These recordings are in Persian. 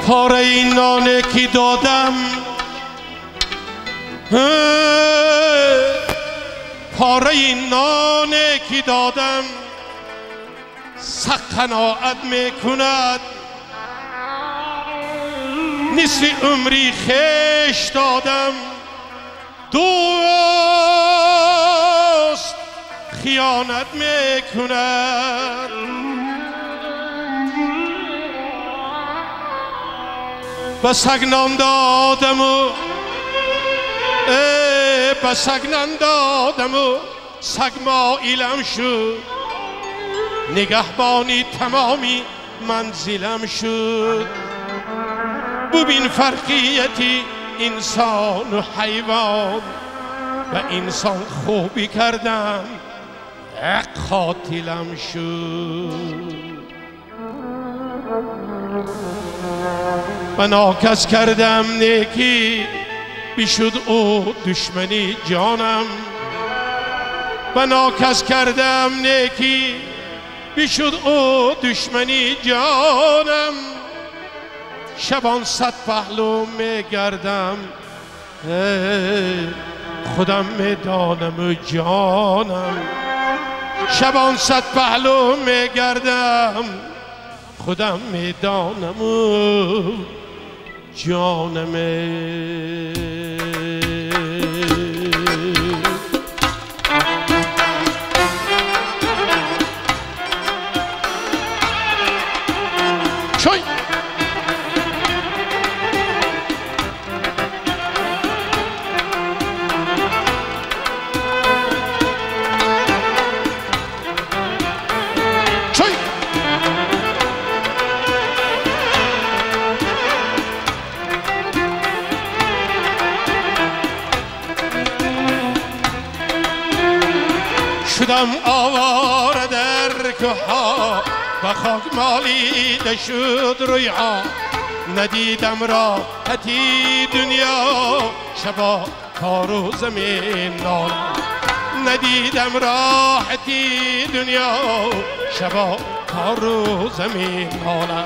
پاره این نانه کی دادم، پاره این نانه کی دادم، سخت قناعت میکند. نصف عمری خیش دادم، دوست خیانت میکند. به سگ نان دادم و به سگ نان دادم و سگ مایلم شد. نگهبانی تمامی منزلم شد. ببین فرقیتی انسان و حیوان، و انسان خوبی کردم قاتلم شد. و ناکس کردم نیکی بشد او دشمنی جانم. و ناکس کردم نیکی بشد او دشمنی جانم. شبان 100 پهلو میگردم، خودم میدانم و جانم. شبان 100 پهلو میگردم، خودم میدانم و جانم. شوی شدم آواره در کوها، به خاک مالیده شد رویها. ندیدم راحتی دنیا، شبا کار و زمین نال. ندیدم راحتی دنیا، شبا کار و زمین نال.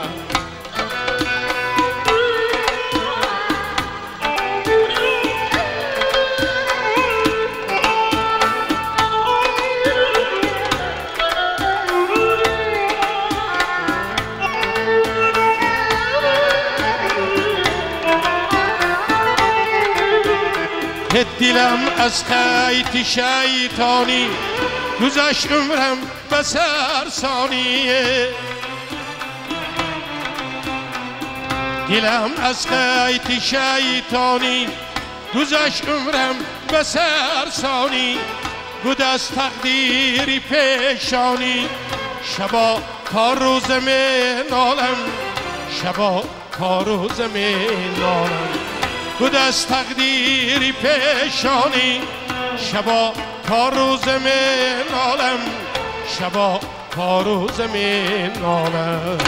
دلم از خیط شیطانی، گذشت عمرم به سرسانیه. دلم از خیط شیطانی، گذشت عمرم به سرسانی. بود از تقدیری پیشانی، شبا تا روز نالم. شبا تا روز نالم. بود از تقدیری پیشانی، شبا تا روز نالم. شبا تا روز نالم.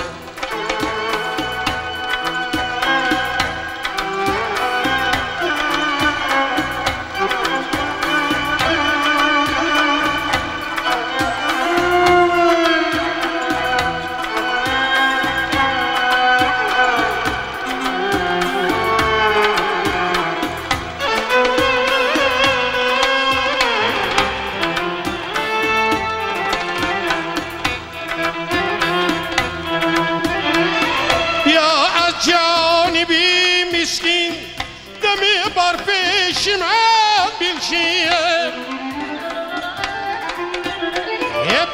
بر پیش من بنشین،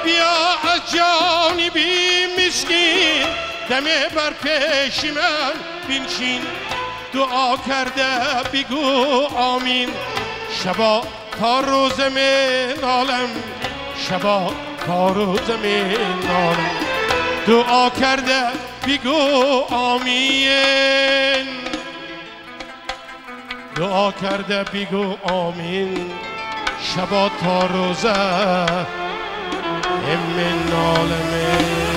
بیا از جانبی مسکین. دمی بر پیش من بنشین، دعا کرده بگو آمین. شبا تا روز نالم، شبا تا روز نالم. دعا کرده بگو آمین. دعا کرده بگو آمین. شبا تا روزه من نالم.